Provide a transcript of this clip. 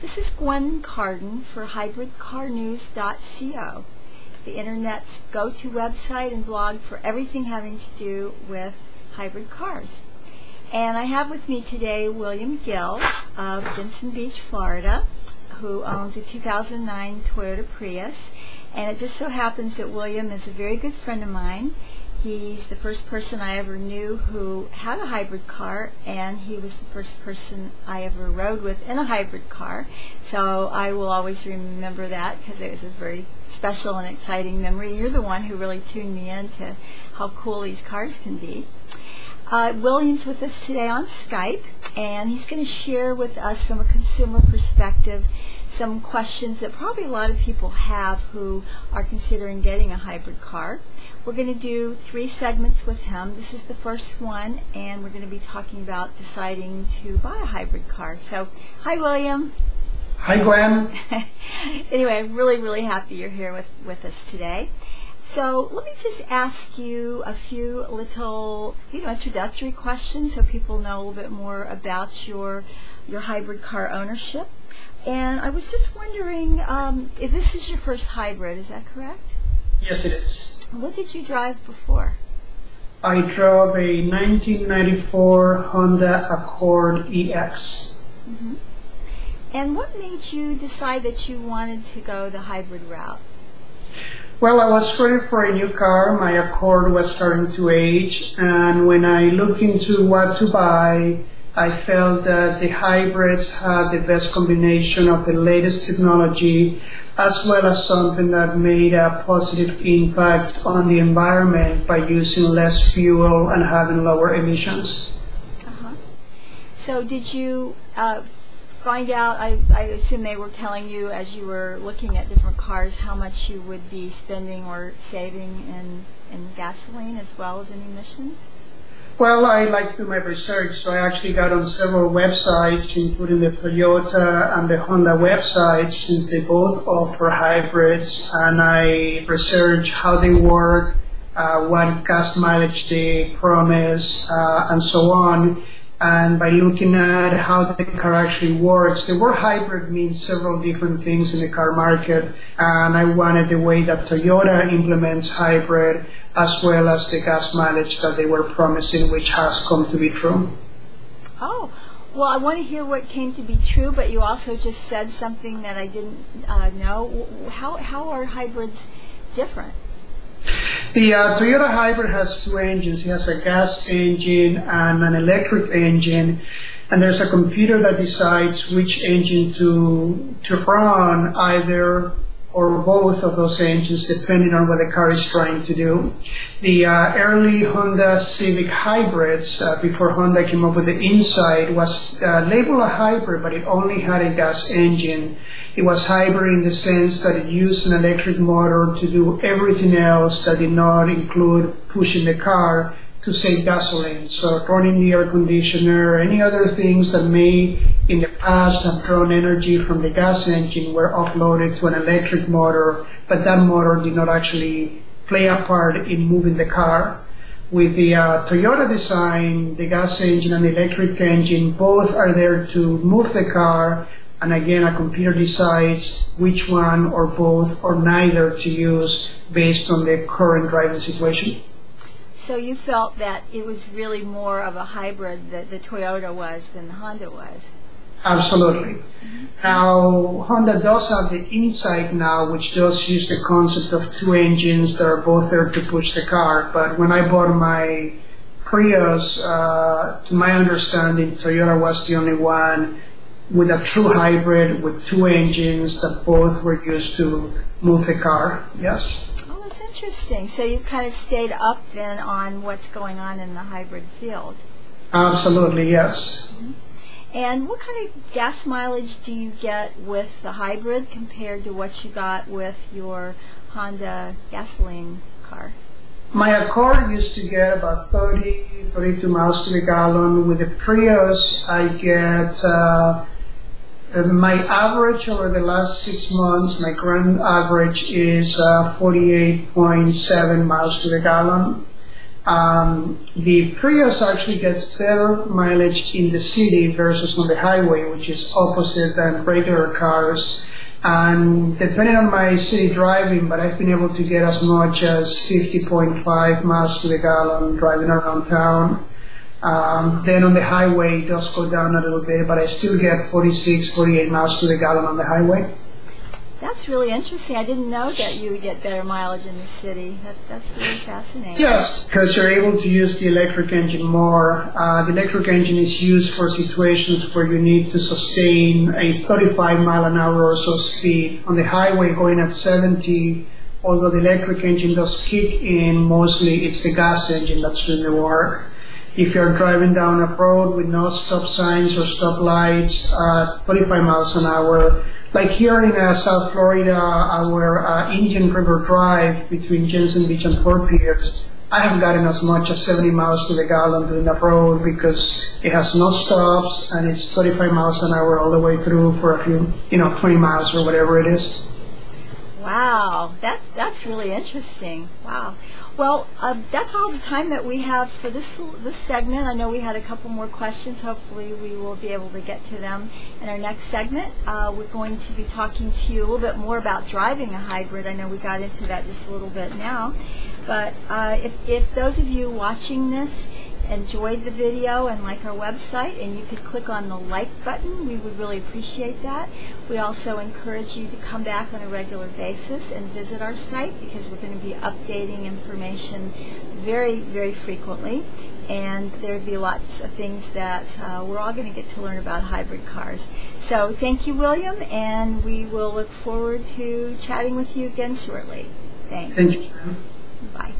This is Gwen Carden for hybridcarnews.co, the Internet's go-to website and blog for everything having to do with hybrid cars. And I have with me today William Gill of Jensen Beach, Florida, who owns a 2009 Toyota Prius. And it just so happens that William is a very good friend of mine. He's the first person I ever knew who had a hybrid car, and he was the first person I ever rode with in a hybrid car. So I will always remember that because it was a very special and exciting memory. You're the one who really tuned me into how cool these cars can be. William's with us today on Skype, and he's going to share with us from a consumer perspective some questions that probably a lot of people have who are considering getting a hybrid car. We're going to do 3 segments with him. This is the first one, and we're going to be talking about deciding to buy a hybrid car. So, hi William. Hi Gwen. Anyway, I'm really happy you're here with us today. So let me just ask you a few little, introductory questions so people know a little bit more about your hybrid car ownership. And I was just wondering, if this is your first hybrid, is that correct? Yes, it is. What did you drive before? I drove a 1994 Honda Accord EX. Mm-hmm. And what made you decide that you wanted to go the hybrid route? Well, I was ready for a new car. My Accord was starting to age, and when I looked into what to buy, I felt that the hybrids had the best combination of the latest technology, as well as something that made a positive impact on the environment by using less fuel and having lower emissions. So did you find out, I assume they were telling you as you were looking at different cars how much you would be spending or saving in gasoline as well as in emissions? Well, I like to do my research, so I actually got on several websites, including the Toyota and the Honda websites, since they both offer hybrids, and I researched how they work, what gas mileage they promise, and so on. And by looking at how the car actually works, the word hybrid means several different things in the car market, and I wanted the way that Toyota implements hybrid, as well as the gas mileage that they were promising, which has come to be true. Oh, well, I want to hear what came to be true, but you also just said something that I didn't know. How are hybrids different? The Toyota hybrid has 2 engines. It has a gas engine and an electric engine, and there's a computer that decides which engine to run, either or both of those engines, depending on what the car is trying to do. The early Honda Civic hybrids, before Honda came up with the Insight, was labeled a hybrid, but it only had a gas engine. It was hybrid in the sense that it used an electric motor to do everything else that did not include pushing the car to save gasoline. So running the air conditioner, any other things that may in the past have drawn energy from the gas engine were offloaded to an electric motor, but that motor did not actually play a part in moving the car. With the Toyota design, the gas engine and the electric engine both are there to move the car, and again, a computer decides which one or both or neither to use based on the current driving situation. So you felt that it was really more of a hybrid that the Toyota was than the Honda was? Absolutely. Mm-hmm. Now, Honda does have the Insight now, which does use the concept of 2 engines that are both there to push the car. But when I bought my Prius, to my understanding, Toyota was the only one with a true hybrid with 2 engines that both were used to move the car. Yes. Interesting. So you've kind of stayed up then on what's going on in the hybrid field. Absolutely, yes. Mm-hmm. And what kind of gas mileage do you get with the hybrid compared to what you got with your Honda gasoline car? My Accord used to get about 32 miles to the gallon. With the Prius, I get my average over the last 6 months, my grand average is 48.7 miles to the gallon. The Prius actually gets better mileage in the city versus on the highway, which is opposite than regular cars. And depending on my city driving, but I've been able to get as much as 50.5 miles to the gallon driving around town. Then on the highway, it does go down a little bit, but I still get 46, 48 miles to the gallon on the highway. That's really interesting. I didn't know that you would get better mileage in the city. That's really fascinating. Yes, because you're able to use the electric engine more. The electric engine is used for situations where you need to sustain a 35 mile an hour or so speed. On the highway going at 70, although the electric engine does kick in, mostly it's the gas engine that's doing the work. If you're driving down a road with no stop signs or stop lights at 35 miles an hour, like here in South Florida, our Indian River Drive between Jensen Beach and Fort Pierce, I have gotten as much as 70 miles to the gallon doing that road because it has no stops and it's 35 miles an hour all the way through for a few, 20 miles or whatever it is. Wow, that's really interesting. Wow. Well, that's all the time that we have for this segment. I know we had a couple more questions. Hopefully we will be able to get to them in our next segment. We're going to be talking to you a little bit more about driving a hybrid. I know we got into that just a little bit now. But if those of you watching this enjoyed the video and like our website, and you could click on the like button, we would really appreciate that. We also encourage you to come back on a regular basis and visit our site because we're going to be updating information very, very frequently, and there'll be lots of things that we're all going to get to learn about hybrid cars. So thank you, William, and we will look forward to chatting with you again shortly. Thanks. Thank you. Bye.